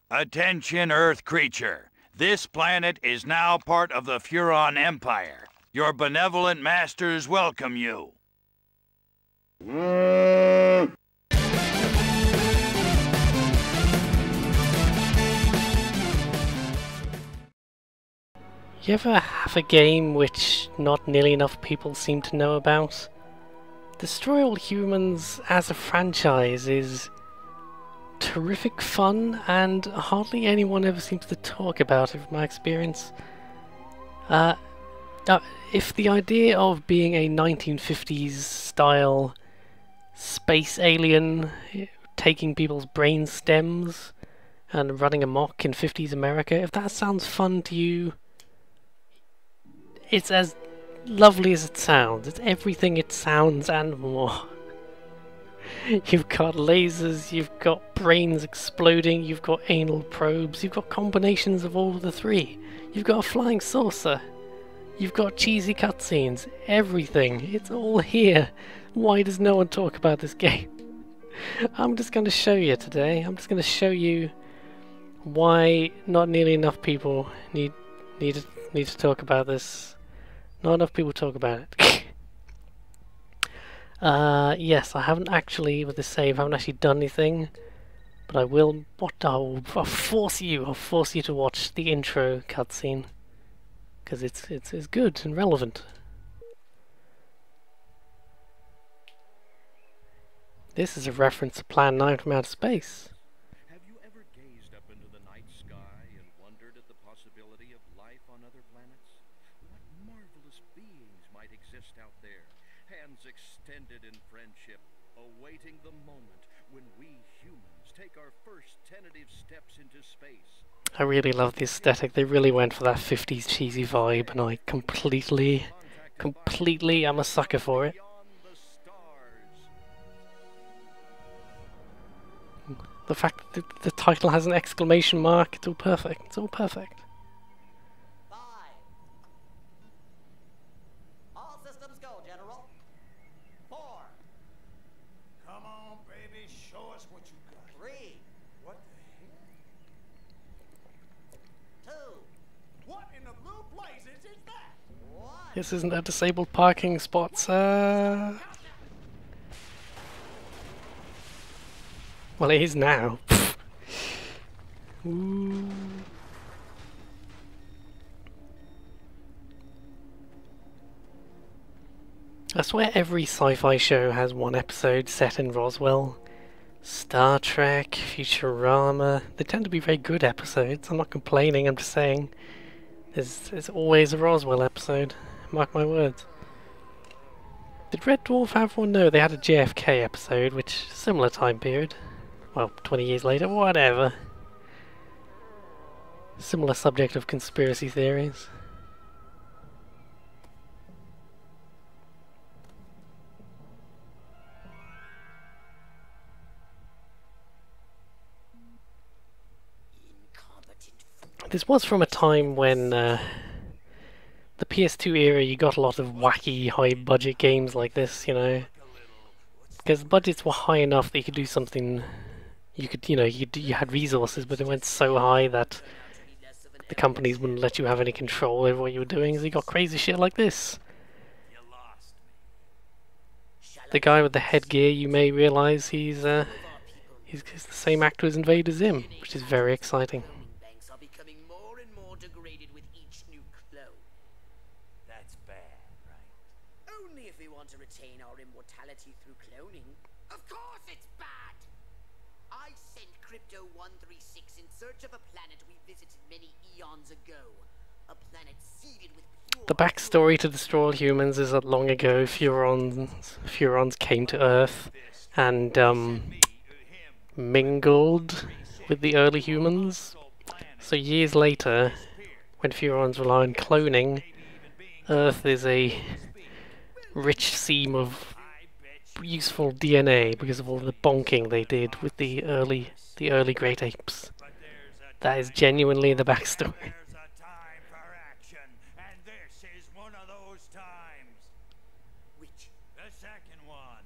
Attention, Earth creature. This planet is now part of the Furon Empire. Your benevolent masters welcome you. You ever have a game which not nearly enough people seem to know about? Destroy All Humans as a franchise is terrific fun, and hardly anyone ever seems to talk about it from my experience. If the idea of being a 1950s style space alien taking people's brain stems and running amok in 50s America, if that sounds fun to you, it's as lovely as it sounds. It's everything it sounds and more. You've got lasers, you've got brains exploding, you've got anal probes, you've got combinations of all the three. You've got a flying saucer. You've got cheesy cutscenes. Everything. It's all here. Why does no one talk about this game? I'm just going to show you today. I'm just going to show you why not nearly enough people need to talk about this. Not enough people talk about it. Yes, I haven't actually, with the save, I haven't actually done anything, but I will. I'll force you to watch the intro cutscene, because it's good and relevant. This is a reference to Plan 9 from outer space. Have you ever gazed up into the night sky and wondered at the possibility of life on other planets? What marvelous beings might exist out there, hands extended in friendship, awaiting the moment when we humans take our first tentative steps into space. I really love the aesthetic. They really went for that 50s cheesy vibe, and I completely am a sucker for it. The fact that the title has an exclamation mark, it's all perfect. It's all perfect. 5. All systems go, General. 4. Come on, baby, show us what you got. 3. What the hell? 2. What in the blue blazes is that? 1. This isn't a disabled parking spot, sir. Well, it is now. Ooh. I swear every sci-fi show has one episode set in Roswell. Star Trek, Futurama, they tend to be very good episodes. I'm not complaining, I'm just saying there's always a Roswell episode. Mark my words. Did Red Dwarf have one? No, they had a JFK episode, which similar time period. Well, 20 years later, whatever. Similar subject of conspiracy theories. This was from a time when the PS2 era, you got a lot of wacky, high-budget games like this, you know. Because the budgets were high enough that you could do something. You had resources, but they went so high that the companies wouldn't let you have any control over what you were doing, so you got crazy shit like this. The guy with the headgear, you may realise he's the same actor as Invader Zim, which is very exciting. Banks are becoming more and more degraded with each new clone. That's bad, right? Only if we want to retain our immortality through cloning. Of course it's bad! I sent Crypto-136 in search of a planet we visited many eons ago. A planet seeded with pure... The backstory to Destroy All Humans is that long ago Furons came to Earth and mingled with the early humans. So years later, when Furons rely on cloning, Earth is a rich seam of useful DNA because of all the bonking they did with the early great apes. That is genuinely the backstory. There's a time for action, and this is one of those times. Which? The second one.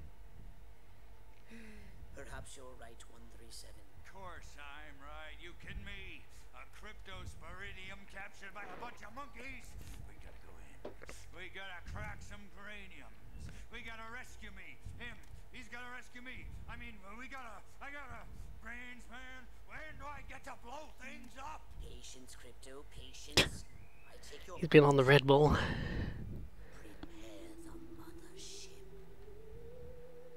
Perhaps you're right, 137. Of course I'm right. You kidding me? bunch of monkeys. We gotta go in. We gotta crack some craniums. We gotta rescue me. Him. He's gotta rescue me. I mean, I gotta. Brains, man. When do I get to blow things up? Patience, Crypto, patience. I take your He's been on the Red Bull. prepare the mothership.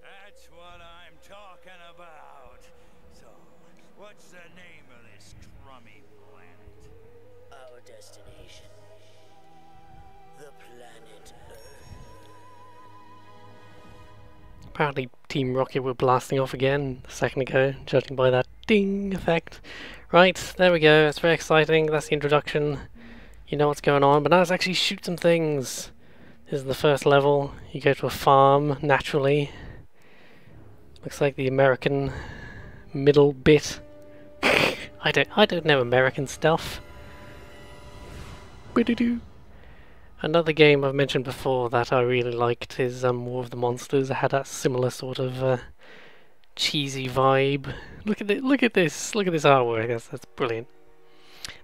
That's what I'm talking about. So, what's the name of this crummy planet? Our destination. The planet Earth. Apparently Team Rocket were blasting off again a second ago, judging by that ding effect. Right, there we go, that's very exciting, that's the introduction. You know what's going on, but now let's actually shoot some things. This is the first level. You go to a farm, naturally. Looks like the American middle bit. I don't know American stuff. Ba-do-doo. Another game I've mentioned before that I really liked is War of the Monsters. It had that similar sort of cheesy vibe. Look at this artwork. That's brilliant.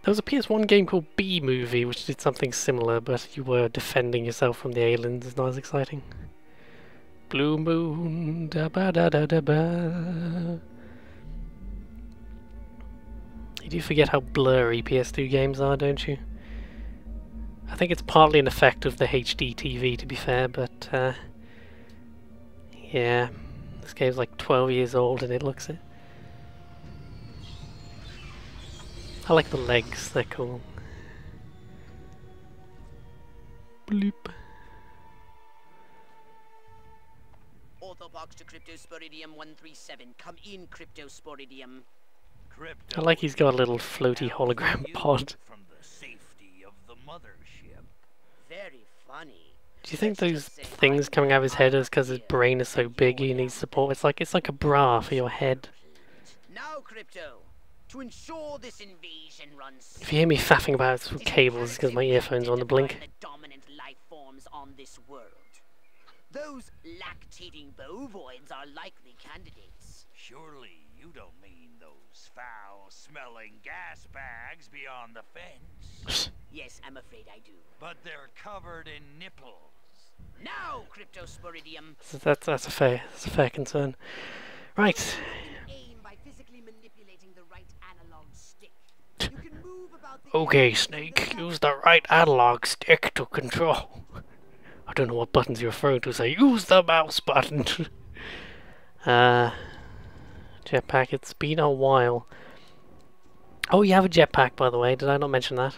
There was a PS1 game called B-Movie which did something similar, but you were defending yourself from the aliens. It's not as exciting. Blue Moon, da ba da da da ba. You do forget how blurry PS2 games are, don't you? I think it's partly an effect of the HD TV, to be fair, but yeah, this game's like 12 years old and it looks it. I like the legs, they're cool. Bloop. Orthobox to Cryptosporidium 137. Come in, Cryptosporidium. I like he's got a little floaty hologram pod. From the safety of the mothership. Very funny. Do you think those things coming out of his head is because his brain is so big he needs support? It's like a bra for your head. Now, Crypto, to ensure this invasion runs If you hear me faffing about through cables, it's because my earphones are on the blink. the dominant life forms on this world. Those lactating bovoids are likely candidates. Surely you don't mean those foul-smelling gas bags beyond the fence. Yes, I'm afraid I do. But they're covered in nipples. Now, Cryptosporidium. So that's a fair concern. Right. Aim by physically manipulating the right analog stick. You can move about the Okay, Snake, use the right analog stick to control. I don't know what buttons you're referring to, so use the mouse button. Jetpack, it's been a while. Oh, you have a jetpack, by the way, did I not mention that?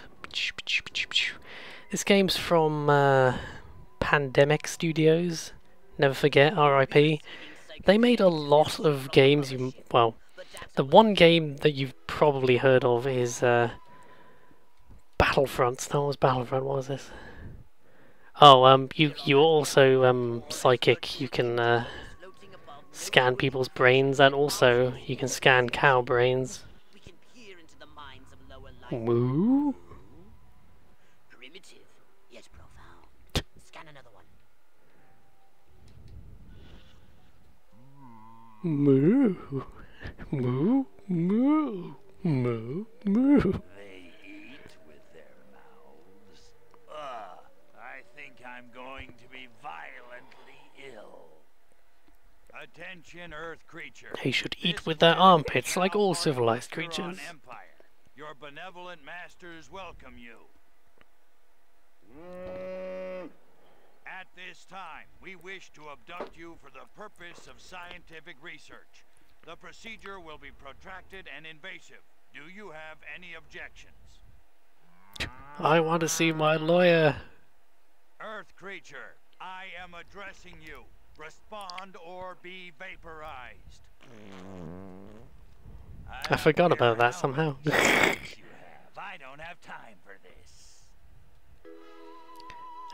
This game's from Pandemic Studios. Never forget, RIP. They made a lot of games. Well, the one game that you've probably heard of is Battlefront. Star Wars Battlefront. What was this? Oh, you're also psychic. You can scan people's brains, and also you can scan cow brains. We can peer into the minds of lower life. Moo? Primitive, yet profound. Scan another one. Moo. Moo. Moo. Moo. Moo. They eat with their mouths. I think I'm going to be violently ill. Attention, Earth creature. They should eat This with their planet armpits is like now all part of the civilized Huron creatures. Empire. Your benevolent masters welcome you. At this time, we wish to abduct you for the purpose of scientific research. The procedure will be protracted and invasive. Do you have any objections? I want to see my lawyer. Earth creature, I am addressing you. Respond or be vaporized. I forgot about that somehow. I don't have time for this.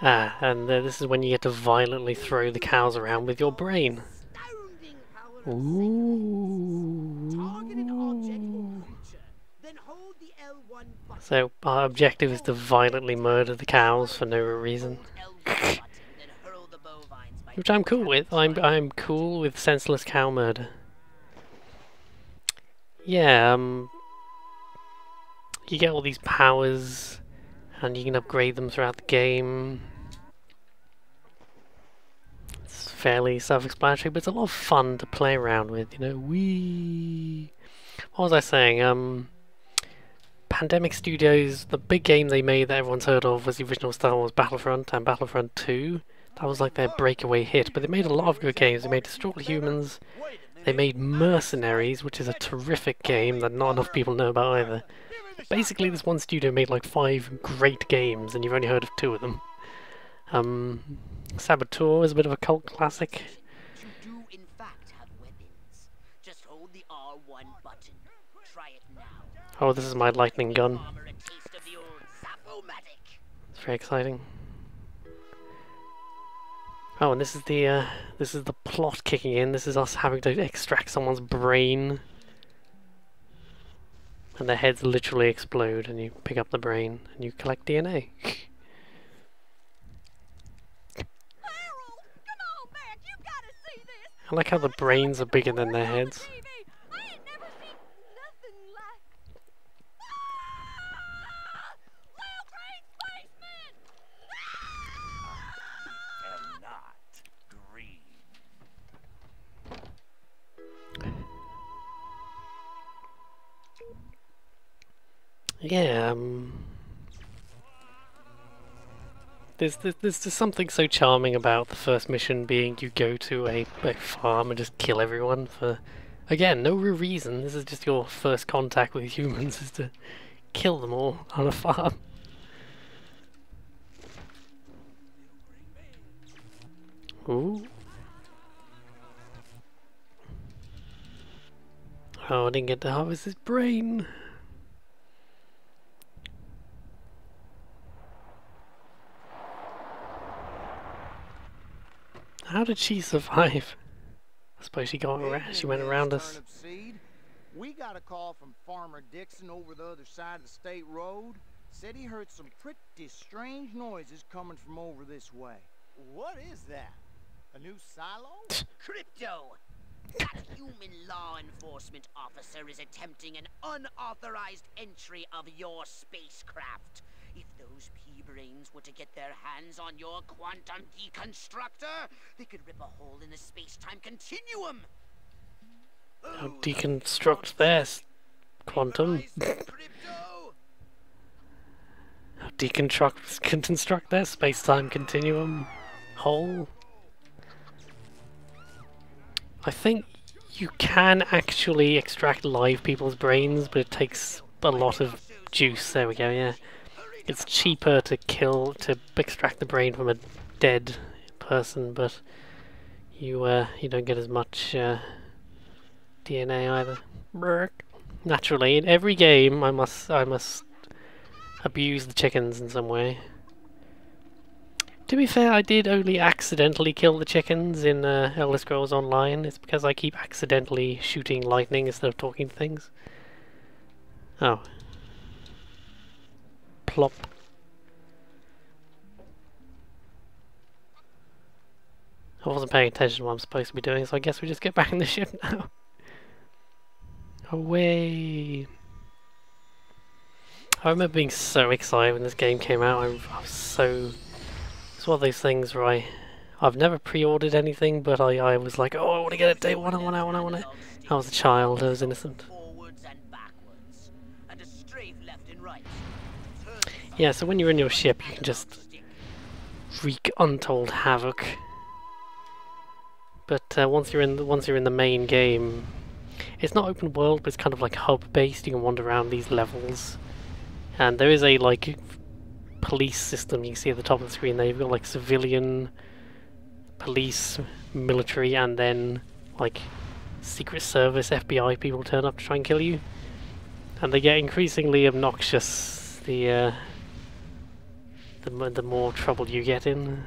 And this is when you get to violently throw the cows around with your brain. Astounding power of Ooh. Target an object or creature, then hold the L1 button. So our objective is to violently murder the cows for no reason. Hold L1 button, then hurl the bovines by Which I'm cool with. I'm cool with senseless cow murder. Yeah, you get all these powers, and you can upgrade them throughout the game. It's fairly self-explanatory, but it's a lot of fun to play around with, you know. What was I saying? Pandemic Studios, the big game they made that everyone's heard of was the original Star Wars Battlefront and Battlefront 2. That was like their breakaway hit, but they made a lot of good games. They made Distraught Humans, they made Mercenaries, which is a terrific game that not enough people know about either. Basically, this one studio made like 5 great games, and you've only heard of 2 of them. Saboteur is a bit of a cult classic. You do in fact have weapons. Just hold the R1 button. Try it now. Oh, this is my lightning gun. Farmer a taste of the old Zappomatic. It's very exciting. Oh, and this is the plot kicking in. This is us having to extract someone's brain. And their heads literally explode, and you pick up the brain, and you collect DNA. I like how the brains are bigger than their heads. And not green. Yeah, there's something so charming about the first mission being you go to a farm and just kill everyone for, again, no real reason. This is just your first contact with humans, is to kill them all on a farm. Ooh. Oh, I didn't get to harvest his brain. How did she survive? I suppose she went around us. We got a call from Farmer Dixon over the other side of the state road. Said he heard some pretty strange noises coming from over this way. What is that? A new silo? Crypto! That human law enforcement officer is attempting an unauthorized entry of your spacecraft. If those pea-brains were to get their hands on your quantum deconstructor, they could rip a hole in the space-time continuum. How deconstruct their quantum? How deconstruct their space-time continuum hole? I think you can actually extract live people's brains, but it takes a lot of juice. There we go, yeah. It's cheaper to extract the brain from a dead person, but you don't get as much DNA either. Burk. Naturally, in every game, I must abuse the chickens in some way. To be fair, I did only accidentally kill the chickens in Elder Scrolls Online. It's because I keep accidentally shooting lightning instead of talking to things. Oh. Plop. I wasn't paying attention to what I'm supposed to be doing, so I guess we just get back in the ship now. Away! I remember being so excited when this game came out. I was so... It's one of those things where I've never pre-ordered anything, but I was like, oh, I want to get it day one, I want it. I was a child, I was innocent. Yeah, so when you're in your ship, you can just wreak untold havoc. But once you're in the main game, it's not open world, but it's kind of like hub based. You can wander around these levels, and there is a like police system you can see at the top of the screen. There, you've got like civilian, police, military, and then like Secret Service, FBI people turn up to try and kill you, and they get increasingly obnoxious. The more trouble you get in.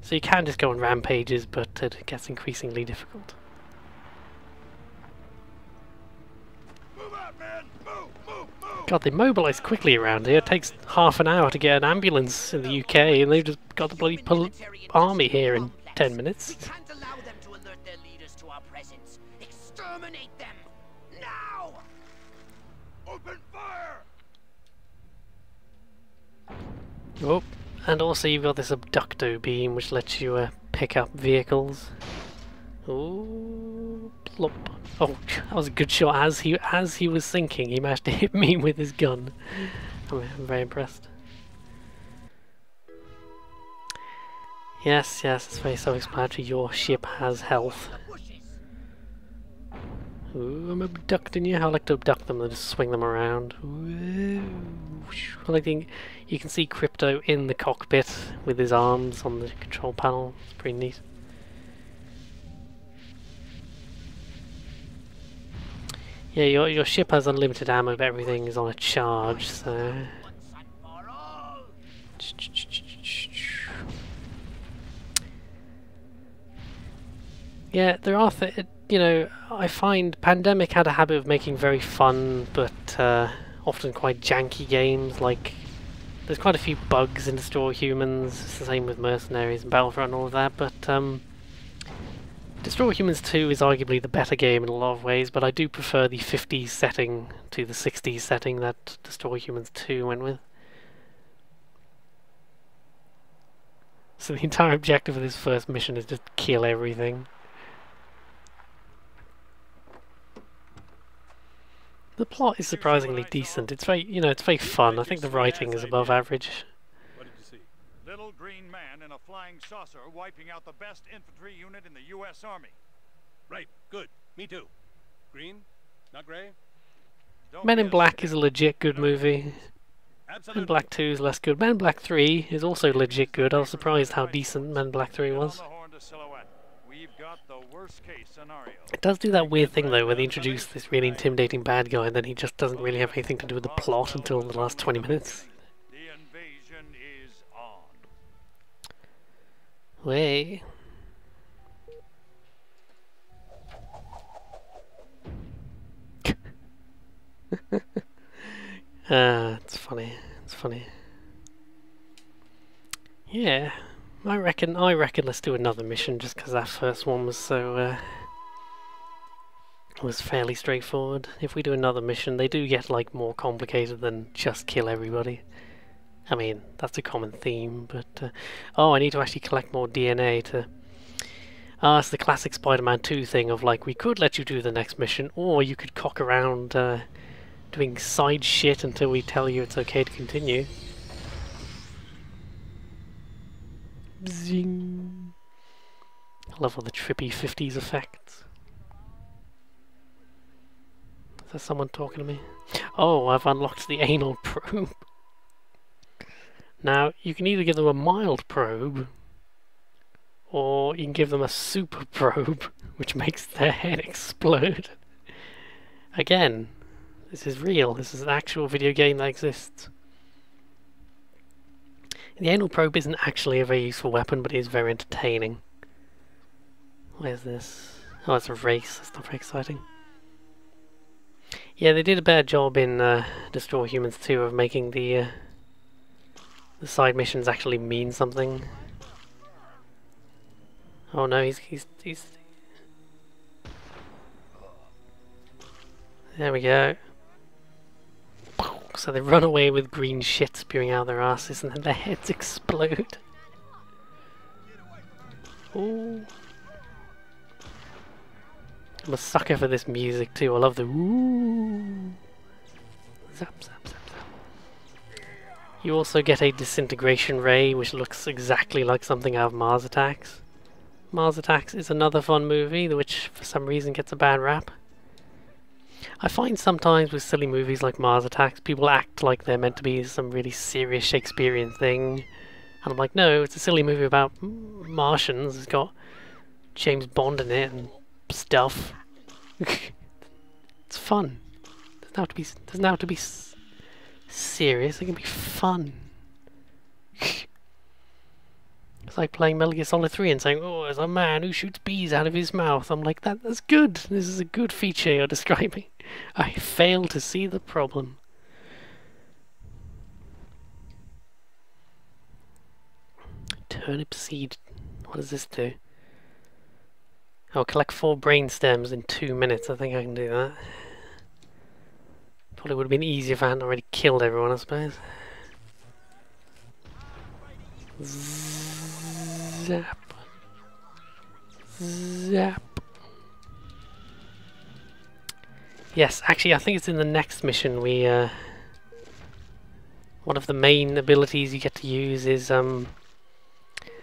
So you can just go on rampages, but it gets increasingly difficult. Move out, man! Move! God, they mobilise quickly around here. It takes half an hour to get an ambulance in the UK, and they've just got the bloody army here in 10 minutes. We can't allow them to alert their leaders to our presence. Exterminate them! Now! Open fire! Oh, and also you've got this abducto beam which lets you pick up vehicles. Oh, plop. Oh, that was a good shot. As he was sinking, he managed to hit me with his gun. I'm very impressed. Yes, it's very self-explanatory. Your ship has health. Ooh, I'm abducting you. I like to abduct them and just swing them around. Ooh. I like you can see Crypto in the cockpit with his arms on the control panel. It's pretty neat. Yeah, your ship has unlimited ammo, but everything is on a charge, so... Yeah, there are you know, I find Pandemic had a habit of making very fun, but often quite janky games. Like, there's quite a few bugs in Destroy Humans. It's the same with Mercenaries and Battlefront and all of that, but Destroy Humans 2 is arguably the better game in a lot of ways, but I do prefer the 50s setting to the 60s setting that Destroy Humans 2 went with. So the entire objective of this first mission is just kill everything. The plot is surprisingly decent. It's very, you know, it's very fun. I think the writing is above average. What did you see? Little green man in a flying saucer wiping out the best infantry unit in the U.S. Army. Right, good. Me too. Green? Not gray? Men in Black is a legit good movie. Men in Black 2 is less good. Men in Black 3 is also legit good. I was surprised how decent Men in Black 3 was. It does do that weird thing though, where they introduce this really intimidating bad guy and then he just doesn't really have anything to do with the plot until the last 20 minutes. The invasion is on. Way. It's funny. It's funny. Yeah, I reckon let's do another mission just because that first one was so was fairly straightforward. If we do another mission, they do get like more complicated than just kill everybody. I mean, that's a common theme, but oh, I need to actually collect more DNA to... it's the classic Spider-Man 2 thing of like, we could let you do the next mission, or you could cock around doing side shit until we tell you it's okay to continue. Zing. I love all the trippy 50s effects. Is there someone talking to me? Oh, I've unlocked the anal probe. Now, you can either give them a mild probe, or you can give them a super probe, which makes their head explode. Again, this is real. This is an actual video game that exists. The anal probe isn't actually a very useful weapon, but it is very entertaining. Where's this? Oh, it's a race. That's not very exciting. Yeah, they did a bad job in Destroy Humans 2 of making the side missions actually mean something. Oh no, he's... There we go. So they run away with green shit spewing out their asses and then their heads explode. Ooh. I'm a sucker for this music too. I love the ooh. Zap, zap, zap, zap. You also get a disintegration ray, which looks exactly like something out of Mars Attacks. Mars Attacks is another fun movie, which for some reason gets a bad rap. I find sometimes with silly movies like Mars Attacks, people act like they're meant to be some really serious Shakespearean thing. And I'm like, no, it's a silly movie about Martians. It's got James Bond in it and stuff. It's fun. Doesn't have to be serious. It can be fun. It's like playing Metal Gear Solid 3 and saying, oh, there's a man who shoots bees out of his mouth. I'm like, that's good. This is a good feature you're describing. I fail to see the problem. Turnip seed. What does this do? I'll collect 4 brain stems in 2 minutes. I think I can do that. Probably would have been easier if I hadn't already killed everyone, I suppose. Zap. Zap. Yes, actually, I think it's in the next mission. One of the main abilities you get to use is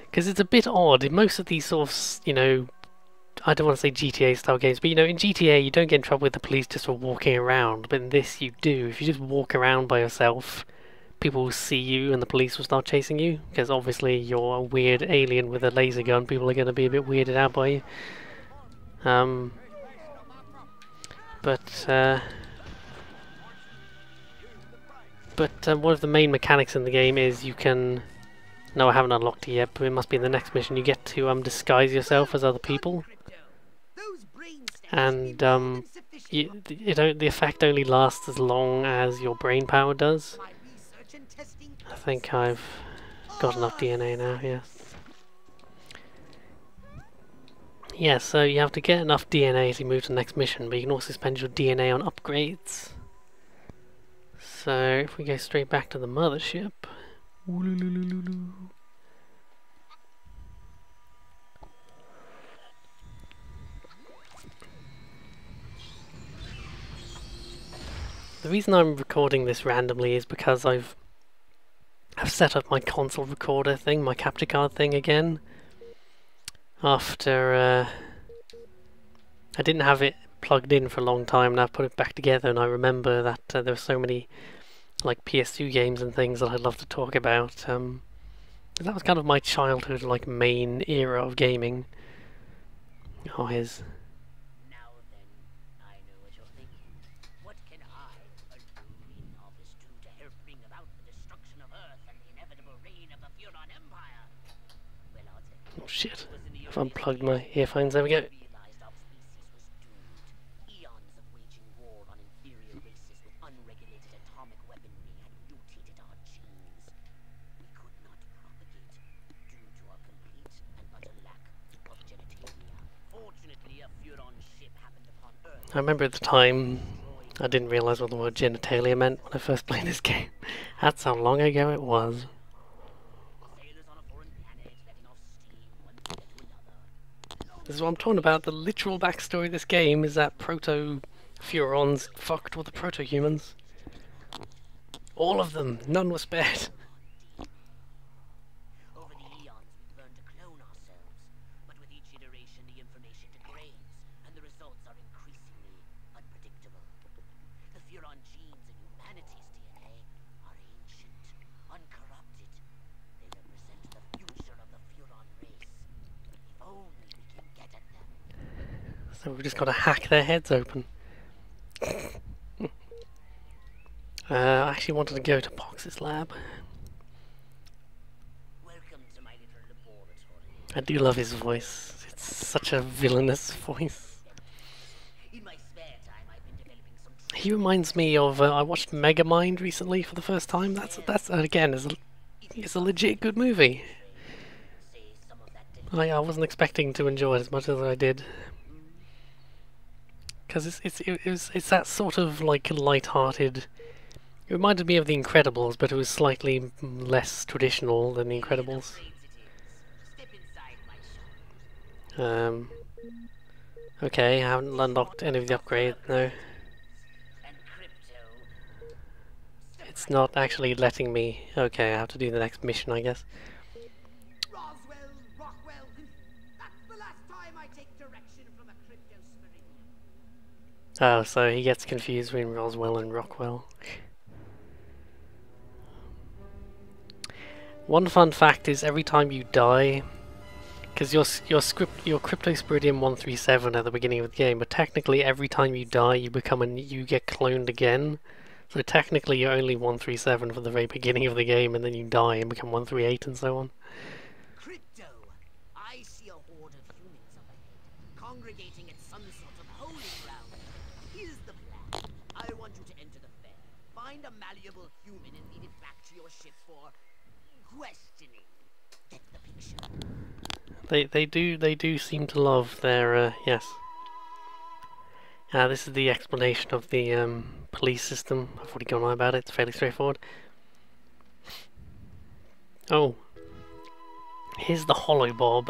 because it's a bit odd in most of these sort of, you know, I don't want to say GTA style games, but you know, in GTA you don't get in trouble with the police just for walking around, but in this you do. If you just walk around by yourself, people will see you and the police will start chasing you, because obviously you're a weird alien with a laser gun. People are going to be a bit weirded out by you. But one of the main mechanics in the game is you can... No, I haven't unlocked it yet, but it must be in the next mission. You get to disguise yourself as other people. And the effect only lasts as long as your brain power does. I think I've got enough DNA now, yes. Yeah, so you have to get enough DNA to move to the next mission, but you can also spend your DNA on upgrades. So if we go straight back to the mothership... The reason I'm recording this randomly is because I've set up my console recorder thing, my capture card thing again. After I didn't have it plugged in for a long time, and I've put it back together, and I remember that there were so many like PS2 games and things that I'd love to talk about. That was kind of my childhood, like, main era of gaming. Oh, his. Now then, I know what you're thinking. What can I, a lowly novice, do to help bring about the destruction of Earth and the inevitable reign of the Furon Empire? Well, I'll tell you. Oh shit! I've unplugged my earphones. There we go. Realized our species was doomed. Eons of waging war on inferior races with unregulated atomic weaponry had mutated our genes. We could not propagate due to our complete and utter lack of genitalia. Fortunately, a Furon ship happened upon Earth. I remember at the time I didn't realise what the word genitalia meant when I first played this game. That's how long ago it was. Sailors on a foreign planet letting off steam one thing to another. This is what I'm talking about. The literal backstory of this game is that proto-Furons fucked with the proto-humans. All of them. None were spared. Over the eons, we've learned to clone ourselves, but with each iteration, the information degrades, and the results are increasingly unpredictable. The Furon genes in humanity's DNA are ancient, uncorrupted. They represent the future of the Furon race. If only we can get at them. So we've just got to hack their heads open. I actually wanted to go to Pox's lab. Welcome to my little laboratory. I do love his voice. It's such a villainous voice. In my spare time, I've been developing some He reminds me of I watched Megamind recently for the first time. That's again it's a legit good movie. say some of that I wasn't expecting to enjoy it as much as I did. Because it's that sort of like light-hearted. It reminded me of The Incredibles, but it was slightly less traditional than The Incredibles. Step inside my shop. Okay, I haven't unlocked any of the upgrades, no. And crypto. It's not actually letting me... Okay, I have to do the next mission, I guess. Roswell, Rockwell. That's the last time I take direction from a crypto spiridium. Oh, so he gets confused between Roswell and Rockwell. One fun fact is every time you die, because your Cryptosporidium 137 at the beginning of the game, but technically every time you die you get cloned again. So technically you're only 137 for the very beginning of the game, and then you die and become 138 and so on. Crypto. I see a horde of humans up ahead, congregating at some sort of holy ground. Here's the plan. I want you to enter the fair, find a malleable human and lead it back to your ship for questioning. Get the picture. They do seem to love their yes. This is the explanation of the police system. I've already gone on about it. It's fairly straightforward. Oh, Here's the holobob.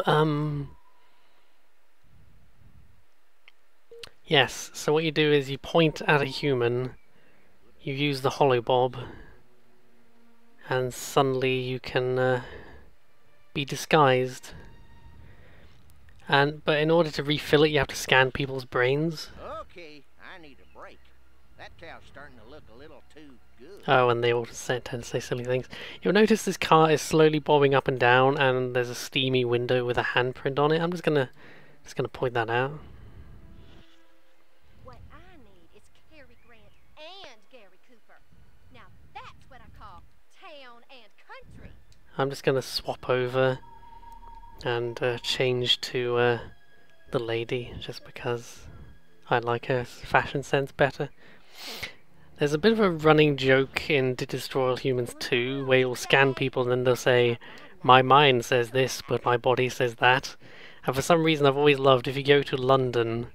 Yes, so what you do is you point at a human, you use the holobob, and suddenly you can be disguised. But in order to refill it, you have to scan people's brains. Okay, I need a break. That cow's starting to look a little too good. Oh, and they all tend to say silly things. You'll notice this car is slowly bobbing up and down, and there's a steamy window with a handprint on it. I'm just gonna point that out. What I need is Cary Grant and Gary Cooper. Now that's what I call town and country. I'm just gonna swap over and change to the lady, just because I like her fashion sense better. There's a bit of a running joke in Did Destroy All Humans 2, where you'll scan people and then they'll say, my mind says this, but my body says that. And for some reason I've always loved, if you go to London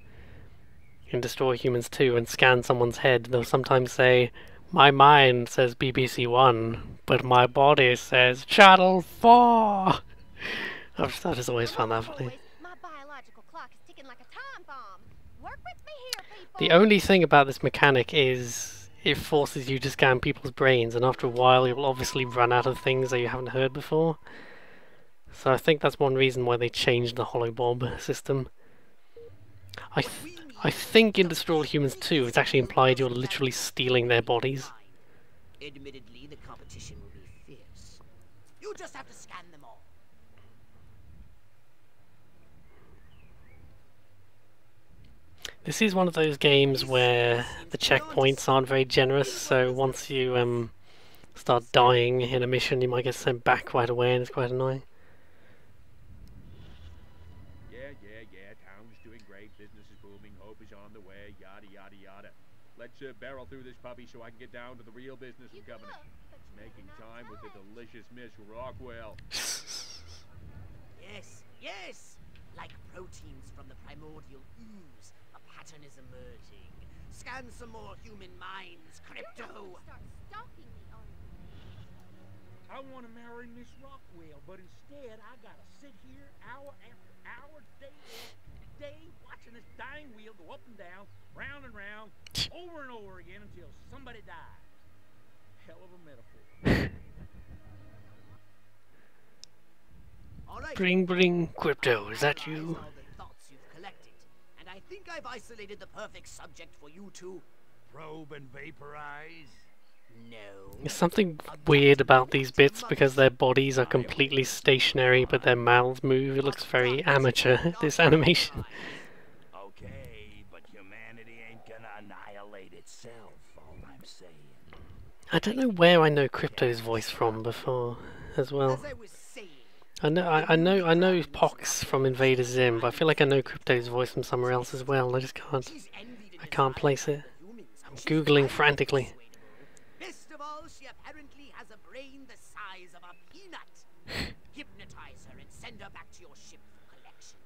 in Destroy Humans 2 and scan someone's head, they'll sometimes say, my mind says BBC One, but my body says Channel 4! I've just always found that funny. My biological clock is ticking like a time bomb. Work with me here, people. The only thing about this mechanic is it forces you to scan people's brains, and after a while you'll obviously run out of things that you haven't heard before. So I think that's one reason why they changed the holobob system. I think in Destroy All Humans 2 it's actually implied you're literally stealing their bodies. Admittedly, the competition will be fierce. You just have to scan them all. This is one of those games where the checkpoints aren't very generous, so once you start dying in a mission you might get sent back right away, and it's quite annoying. Yeah, town's doing great, business is booming, hope is on the way, yada yada yada. Let's barrel through this puppy so I can get down to the real business of government. Making time with the delicious Miss Rockwell. Yes! Like proteins from the primordial ooze, a pattern is emerging. Scan some more human minds, Crypto! Start stalking me, Ollie. I want to marry Miss Rockwell, but instead I gotta sit here hour after hour, day after day, watching this dying wheel go up and down, round and round, over and over again until somebody dies. Hell of a metaphor. Alright. Bring, Crypto, is that you? All the thoughts you've collected, and I think I've isolated the perfect subject for you to Probe and vaporize. know. There's something weird about these bits because their bodies are completely stationary but their mouths move. It looks very amateur, this animation. Okay, but humanity ain't gonna annihilate itself, all I'm saying. I don't know where I know Crypto's voice from before as well. As I was saying, I know Pox from Invader Zim, but I feel like I know Crypto's voice from somewhere else as well. I just can't. she's envied and I can't place it. humans. I'm googling frantically. Best of all, she apparently has a brain the size of a peanut. Hypnotize her and send her back to your ship for collection.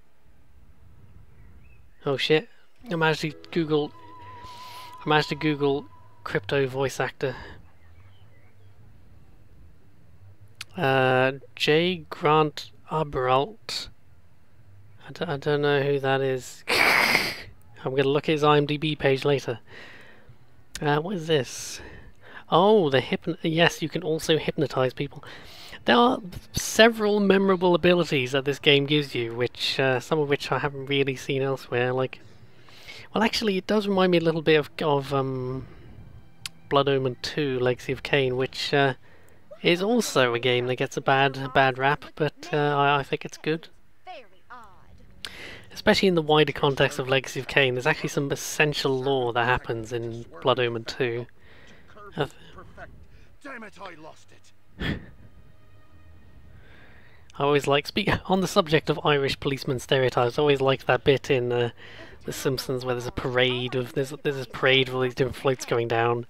Oh shit! I managed to Google Crypto voice actor. J. Grant Aberalt. I don't know who that is. I'm gonna look at his IMDb page later. What is this? Oh, yes, you can also hypnotize people. There are several memorable abilities that this game gives you, which some of which I haven't really seen elsewhere. Like, well, actually, it does remind me a little bit of Blood Omen 2: Legacy of Kain, which is also a game that gets a bad rap, but I think it's good. Very odd. Especially in the wider context of Legacy of Kain, there's actually some essential lore that happens in Blood Omen 2. Perfect. Damn it, I lost it. I always like, on the subject of Irish policeman stereotypes, I always like that bit in The Simpsons where there's a parade of, there's a parade of all these different floats going down,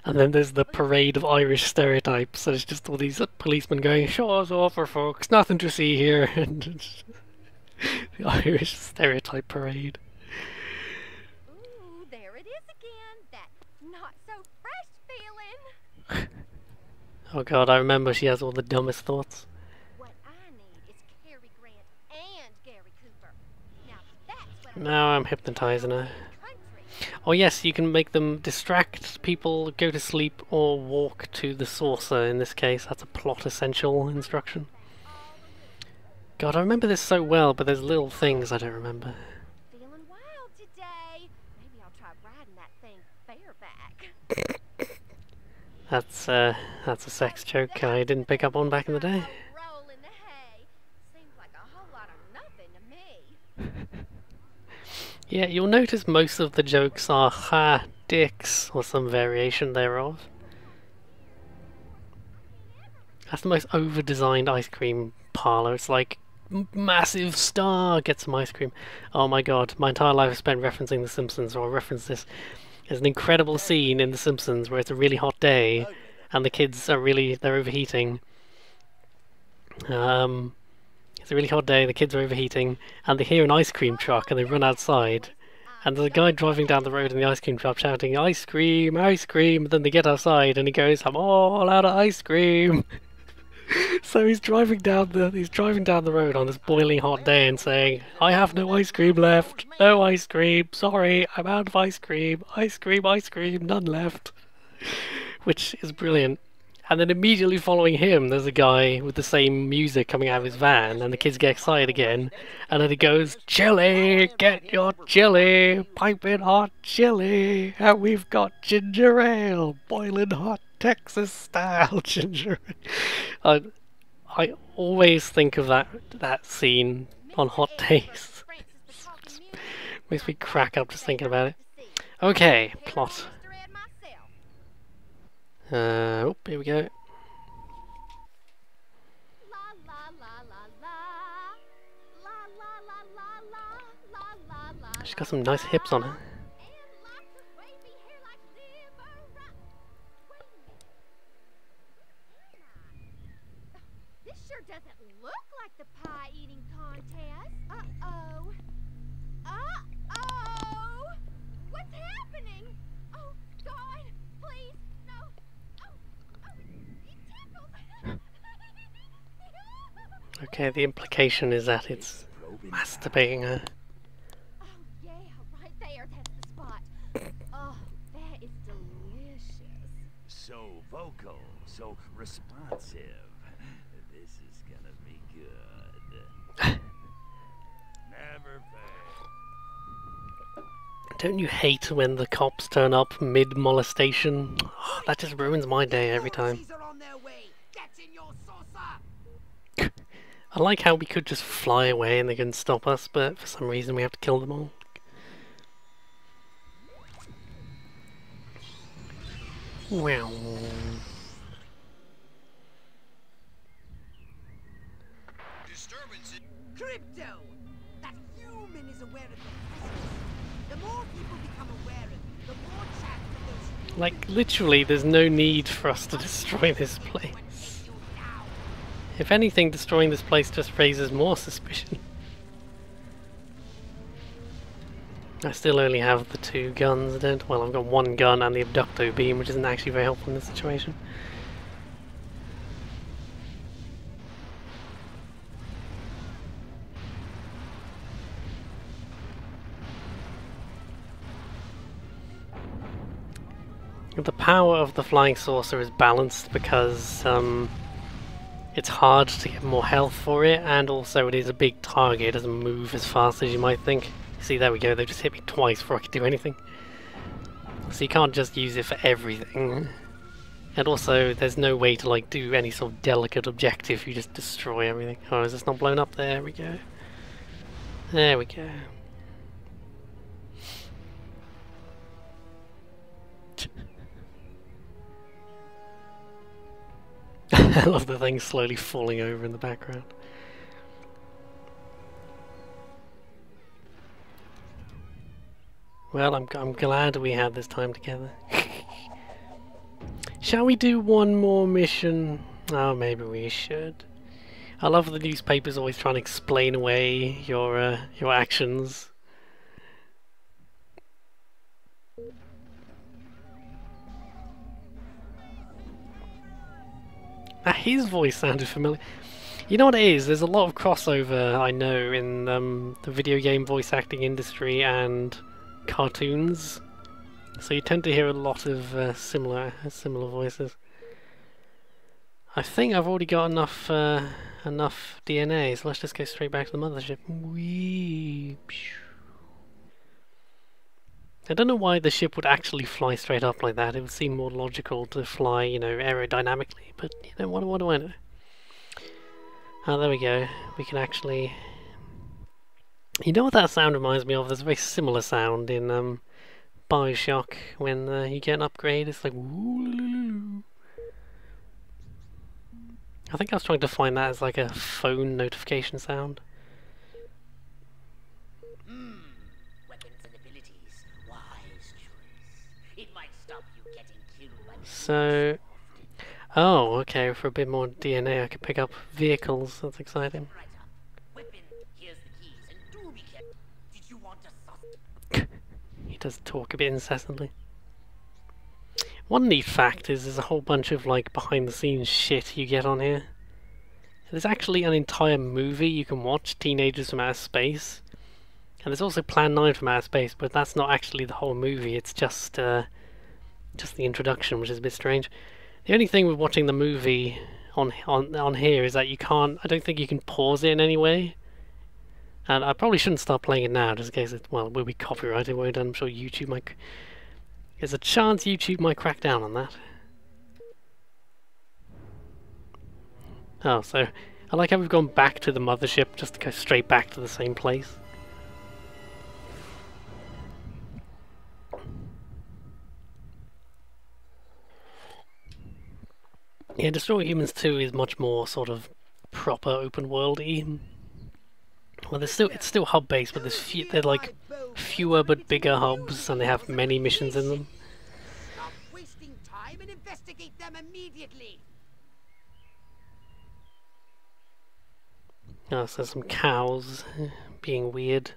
and then there's the parade of Irish stereotypes, so it's just all these policemen going, show us over folks, nothing to see here, and the Irish stereotype parade. Ooh, there it is again. That not so fresh feeling. Oh god, I remember she has all the dumbest thoughts. What I need is Now I'm hypnotizing her. Oh yes, you can make them distract people, go to sleep, or walk to the saucer in this case. That's a plot essential instruction. God, I remember this so well, but there's little things I don't remember. Feeling wild today. Maybe I'll try riding that thing bareback. That's a sex joke I didn't pick up on back in the day. Roll in the hay. Seems like a whole lot of nothing to me. Yeah, you'll notice most of the jokes are ha, dicks, or some variation thereof. That's the most over-designed ice cream parlor. It's like, massive star, get some ice cream. Oh my god, my entire life is spent referencing The Simpsons, so I'll reference this. There's an incredible scene in The Simpsons where it's a really hot day, and the kids are they're overheating. It's a really hot day, the kids are overheating, and they hear an ice cream truck, and they run outside. And there's a guy driving down the road in the ice cream truck shouting, "Ice cream, ice cream!" And then they get outside, and he goes, "I'm all out of ice cream!" So he's driving down the road on this boiling hot day and saying, "I have no ice cream left. No ice cream. Sorry, I'm out of ice cream. Ice cream, none left." Which is brilliant. And then immediately following him, there's a guy with the same music coming out of his van, and the kids get excited again. And then he goes, "Chili, get your chili, piping hot chili, and we've got ginger ale, boiling hot Texas style ginger ale." I always think of that scene on hot days. Makes me crack up just thinking about it. Okay, plot. Oh, here we go. She's got some nice hips on her. This sure doesn't look like the pie eating contest. Uh-oh. Uh-oh! What's happening? Oh, God, please, no. Oh, it tickles. Okay, the implication is that it's masturbating her. Oh, yeah, right there, that's the spot. Oh, that is delicious. So vocal, so responsive. This is gonna be good. Never fail. Don't you hate when the cops turn up mid-molestation? Oh, that just ruins my day every time. I like how we could just fly away and they couldn't stop us, but for some reason we have to kill them all. Wow. Crypto! That human is aware of the presence. The more people become aware of it, the more chance of those... Like, literally, there's no need for us to destroy this place. If anything, destroying this place just raises more suspicion. I still only have the 2 guns, well, I've got 1 gun and the abducto beam, which isn't actually very helpful in this situation. The power of the flying saucer is balanced because it's hard to get more health for it, and also it is a big target. It doesn't move as fast as you might think. See, there we go, they just hit me twice before I could do anything. So you can't just use it for everything. And also, there's no way to like do any sort of delicate objective, you just destroy everything. Oh, is this not blown up? There we go. There we go. I love the thing slowly falling over in the background. Well, I'm glad we had this time together. Shall we do one more mission? Oh, maybe we should. I love the newspapers always trying to explain away your actions. His voice sounded familiar. You know what it is? There's a lot of crossover, I know, in the video game voice acting industry and cartoons. So you tend to hear a lot of similar voices. I think I've already got enough DNA, so let's just go straight back to the mothership. Whee! I don't know why the ship would actually fly straight up like that. It would seem more logical to fly, you know, aerodynamically. But you know, what do I know? Oh, there we go. We can actually... You know what that sound reminds me of? There's a very similar sound in Bioshock when you get an upgrade. It's like... I think I was trying to find that as like a phone notification sound. Weapons and abilities. Wise choice. It might stop you getting killed by So... Oh, okay, for a bit more DNA I could pick up vehicles. That's exciting. right up. Weapon, here's the keys, and do be careful. Did you want a sauce? He does talk a bit incessantly. One neat fact is there's a whole bunch of like behind the scenes shit you get on here. There's actually an entire movie you can watch, Teenagers from Outer Space. And there's also Plan 9 from Outer Space, but that's not actually the whole movie, it's just the introduction, which is a bit strange. The only thing with watching the movie on here is that you can't, I don't think you can pause it in any way. And I probably shouldn't start playing it now, just in case it, well, it will be copyrighted, won't it? I'm sure YouTube might... There's a chance YouTube might crack down on that. Oh, so... I like how we've gone back to the mothership, just to go straight back to the same place. Yeah, Destroy Humans 2 is much more sort of proper open world-y. Well, it's still hub-based, but they're like fewer but bigger hubs, and they have many missions in them. Stop wasting time and investigate them immediately. Oh, so some cows being weird.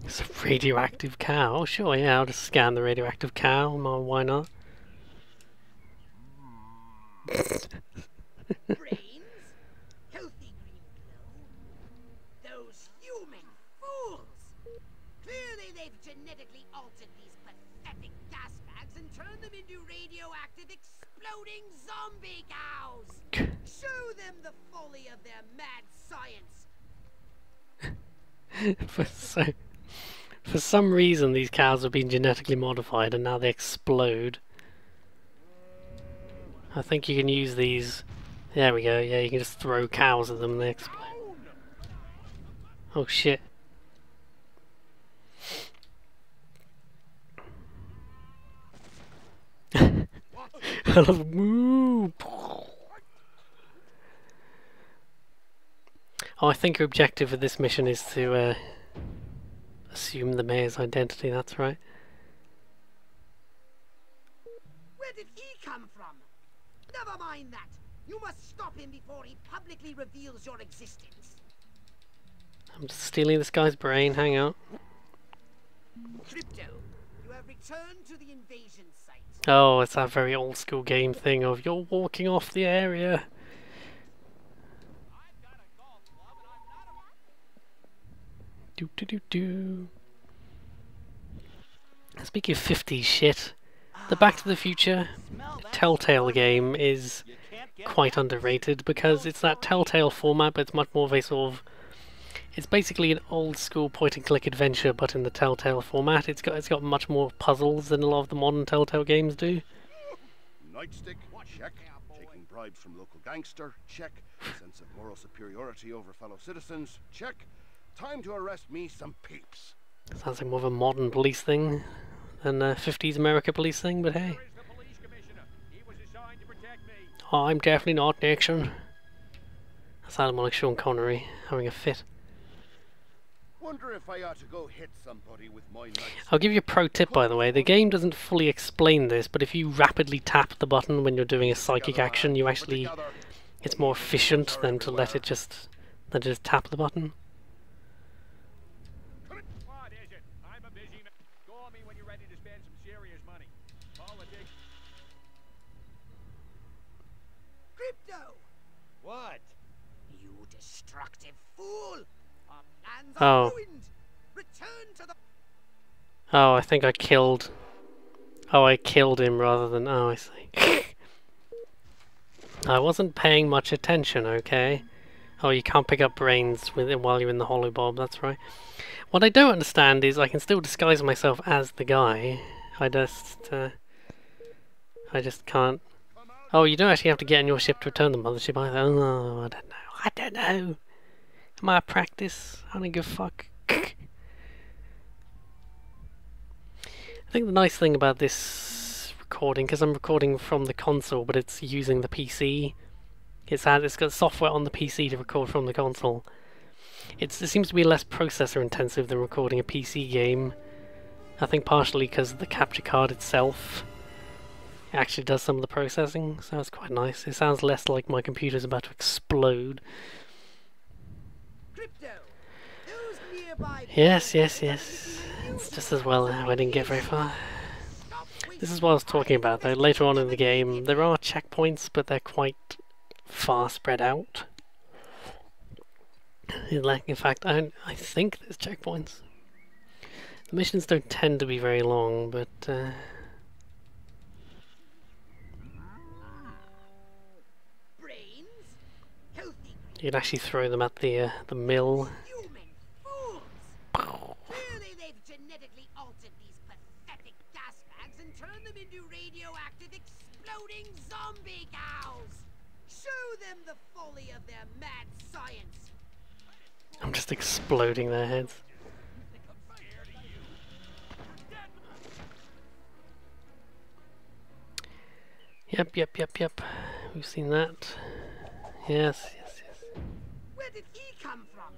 It's a radioactive cow. Oh, sure, yeah, I'll just scan the radioactive cow. Why not? Brains? Healthy green glow? Those human fools! Clearly they've genetically altered these pathetic gas bags and turned them into radioactive exploding zombie cows! Show them the folly of their mad science! For some reason these cows have been genetically modified and now they explode. I think you can use these... There we go, yeah, you can just throw cows at them and they explode. Oh shit. I love moo. Oh, I think your objective of this mission is to assume the mayor's identity, that's right. Where did he come from? Never mind that. You must stop him before he publicly reveals your existence. I'm just stealing this guy's brain, hang on. Crypto, you have returned to the invasion site. Oh, it's that very old school game thing of you're walking off the area. Do do do do. Speaking of 50s shit, the Back to the Future Telltale game is quite underrated because it's that Telltale format, but it's much more of a sort of... It's basically an old school point and click adventure, but in the Telltale format. It's got much more puzzles than a lot of the modern Telltale games do. Nightstick, check. Taking bribes from local gangster, check. Sense of moral superiority over fellow citizens, check. Time to arrest me some peeps. Sounds like more of a modern police thing than a 50s America police thing, but hey. Oh, I'm definitely not Nixon. That sounded more like Sean Connery having a fit. Wonder if I ought to go hit somebody with my nightstick. I'll give you a pro tip, by the way. The game doesn't fully explain this, but if you rapidly tap the button when you're doing a psychic action, you actually... It's more efficient than to let it just tap the button. What is it? I'm a busy man. Call me when you're ready to spend some serious money. Politics. Crypto, What? You destructive fool! Our plans Oh. are ruined! Return to the... Oh, I think I killed... Oh, I killed him rather than... Oh, I see. I wasn't paying much attention, okay? Oh, you can't pick up brains with it while you're in the holobob, that's right. What I don't understand is I can still disguise myself as the guy. I just can't... Oh, you don't actually have to get in your ship to return the mothership either. Oh, I don't know. I don't know. Am I a practice? I don't give a fuck. I think the nice thing about this recording, because I'm recording from the console, but it's using the PC. It's got software on the PC to record from the console. It seems to be less processor intensive than recording a PC game. I think partially because the capture card itself actually does some of the processing, so that's quite nice. It sounds less like my computer's about to explode. Crypto! Those nearby... Yes. It's just as well I didn't get very far. This is what I was talking about though. Later on in the game, there are checkpoints, but they're quite far spread out. In fact, I think there's checkpoints. The missions don't tend to be very long, but Brains? Healthy you can actually throw them at the mill. human fools! Clearly they've genetically altered these pathetic gas bags and turned them into radioactive exploding zombie cows! Show them the folly of their mad science! I'm just exploding their heads. Yep. We've seen that. Yes. Where did he come from?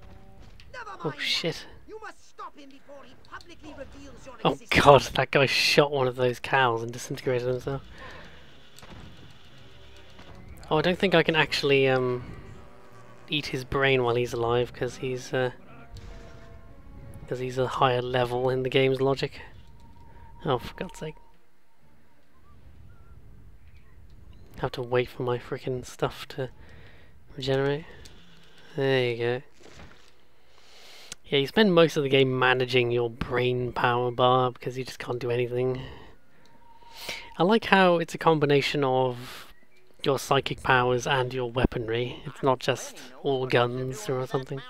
Never mind Oh that. shit. You must stop him before he publicly reveals your Oh existence. god, that guy shot one of those cows and disintegrated himself. Oh, I don't think I can actually eat his brain while he's alive, because he's a higher level in the game's logic. Oh, for God's sake. I have to wait for my freaking stuff to regenerate. There you go. Yeah, you spend most of the game managing your brain power bar because you just can't do anything. I like how it's a combination of your psychic powers and your weaponry. It's not just all guns or something.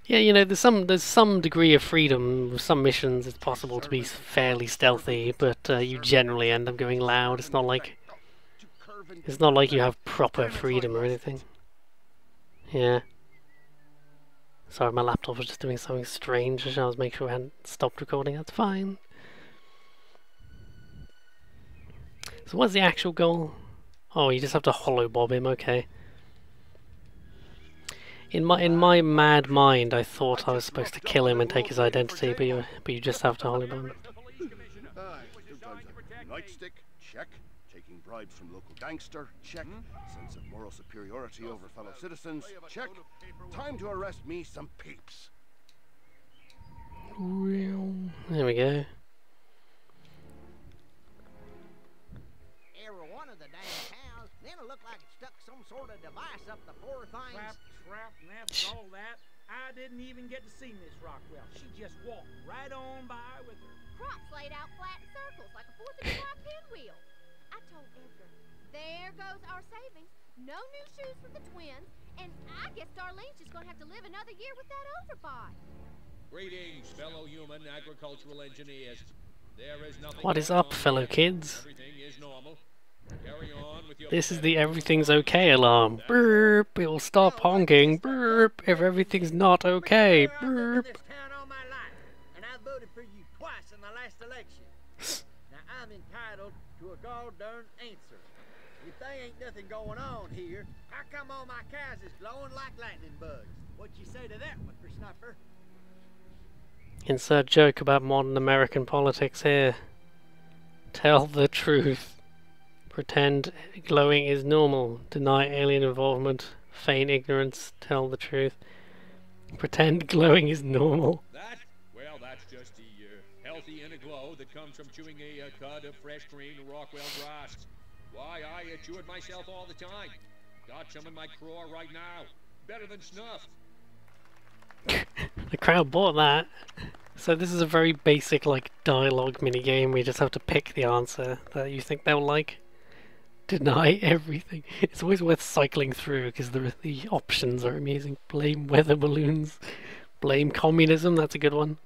Yeah, you know, there's some degree of freedom. With some missions, it's possible to be fairly stealthy, but you generally end up going loud. It's not like you have proper freedom or anything. Yeah. Sorry, my laptop was just doing something strange. I was making sure I hadn't stopped recording. That's fine. So what's the actual goal? Oh, you just have to holobob him. Okay. In my mad mind, I thought I was supposed to kill him and take his identity, but you just have to holobob him. Nightstick, check. Taking bribes from local gangster, check. Sense of moral superiority over fellow citizens, check. Time to arrest me some peeps. There we go. Every one of the damn cows, then it looked like it stuck some sort of device up the poor thing's... Trap, and after all that, I didn't even get to see Miss Rockwell. She just walked right on by with her. Crops laid out flat in circles like a 4th of July pinwheel. I told Edgar, there goes our savings. No new shoes for the twins, and I guess Darlene's just gonna have to live another year with that overbite. Greetings, fellow human agricultural engineers. There is nothing What is going up, on fellow here. kids? Everything is normal. Carry on with your This is the everything's okay alarm. Burp, it will stop honking. Burp, if everything's not okay. I've lived in Burp. this town all my life, and I voted for you twice in the last election. Now I'm entitled to a god-darn answer. If there ain't nothing going on here, how come all my cows is glowing like lightning bugs? What'd you say to that, whippersnapper? Insert joke about modern American politics here. Tell the truth. Pretend glowing is normal. Deny alien involvement. Feign ignorance. Tell the truth. Pretend glowing is normal. That? Well, that's just the healthy inner glow that comes from chewing a cud of fresh green Rockwell grass. Why, I chew it myself all the time. Got some in my craw right now. Better than snuff. The crowd bought that. So this is a very basic like dialogue minigame where you just have to pick the answer that you think they'll like. Deny everything. It's always worth cycling through because the options are amazing. Blame weather balloons. Blame communism, that's a good one.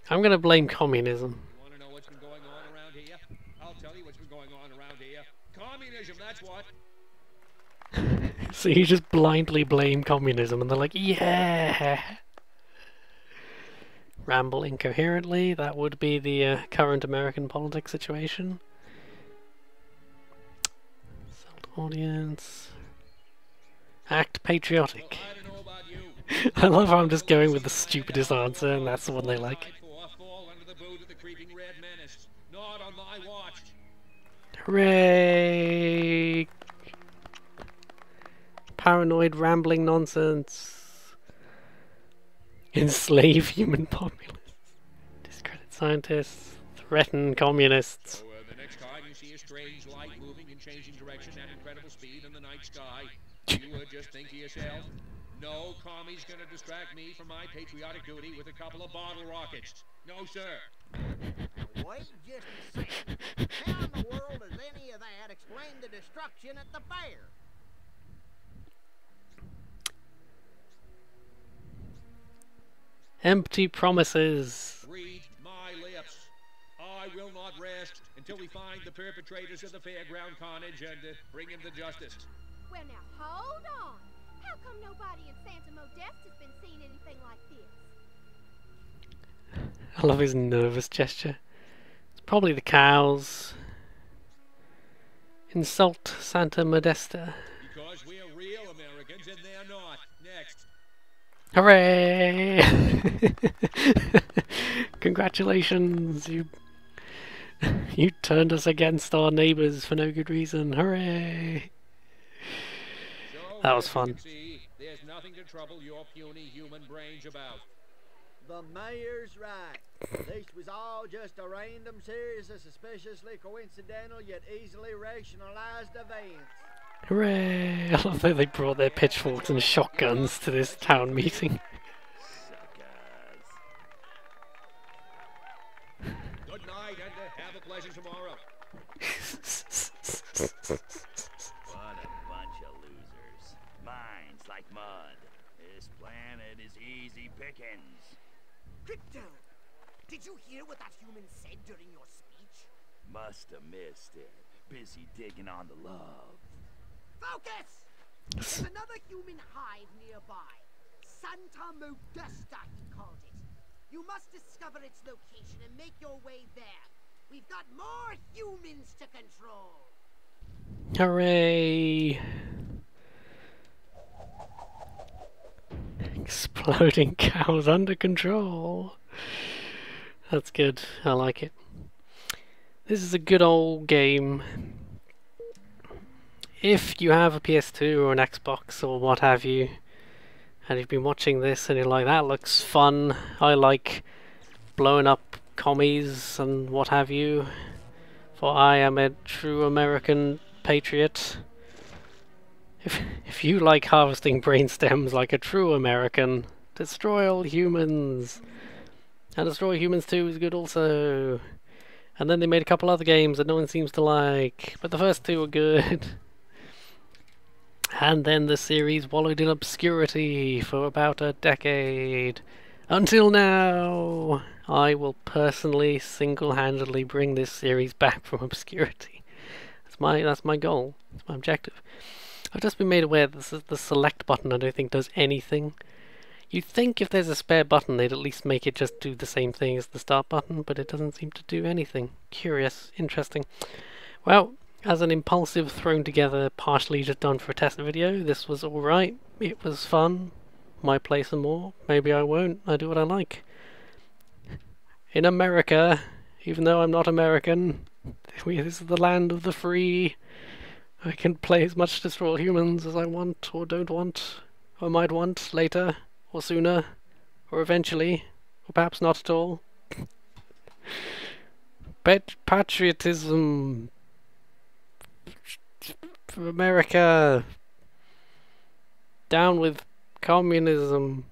I'm gonna blame communism. You want to know what's been going on around here? I'll tell you what's been going on around here. Communism, that's what. So you just blindly blame communism and they're like, yeah! Ramble incoherently, that would be the current American politics situation. Audience. Act patriotic. Well, I don't know about you. I love how I'm just going with the stupidest answer and that's the one they like. Fall under the boot of the creeping red menace. Not on my watch. Hooray! Paranoid rambling nonsense. Enslave human populace. Discredit scientists. Threaten communists. So, the next time you see a strange light moving and changing direction at incredible speed in the night sky, you just think to yourself, no commie's gonna distract me from my patriotic duty with a couple of bottle rockets. No, sir. Wait just a second. How in the world does any of that explain the destruction at the fair? Empty promises. Read my lips. I will not rest until we find the perpetrators of the fairground carnage and bring him to justice. Well, now, hold on. How come nobody in Santa Modeste has been seeing anything like this? I love his nervous gesture. It's probably the cows. Insult Santa Modesta. Because we're real Americans and they're not. Next. Hooray! Congratulations, you turned us against our neighbours for no good reason. Hooray! So, That was as you fun. can see, there's nothing to trouble your puny human brains about. The mayor's right. This was all just a random series of suspiciously coincidental yet easily rationalized events. Hooray! I love that they brought their pitchforks and shotguns to this town meeting. Good night and have a pleasant tomorrow. What a bunch of losers. Minds like mud. This planet is easy pickings. Crypto, did you hear what that human said during your speech? Must have missed it. Busy digging on the love. Focus! There's another human hive nearby. Santa Modesta, he called it. You must discover its location and make your way there. We've got more humans to control. Hooray! Exploding cows under control. That's good. I like it. This is a good old game. If you have a PS2 or an Xbox or what have you, and you've been watching this and you're like, that looks fun, I like blowing up commies and what have you, for I am a true American patriot. If you like harvesting brain stems like a true American, destroy all humans. And Destroy Humans 2 is good also. And then they made a couple other games that no one seems to like, but the first two were good. And then the series wallowed in obscurity for about a decade. Until now, I will personally, single-handedly bring this series back from obscurity. That's my goal. That's my objective. I've just been made aware that the select button I don't think does anything. You'd think if there's a spare button they'd at least make it just do the same thing as the start button, but it doesn't seem to do anything. Curious, interesting. Well, as an impulsive, thrown together, partially just done for a test video, this was alright. It was fun. Might play some more. Maybe I won't. I do what I like. In America, even though I'm not American, this is the land of the free. I can play as much Destroy All Humans as I want, or don't want, or might want later, or sooner, or eventually, or perhaps not at all. Patriotism. America! Down with communism!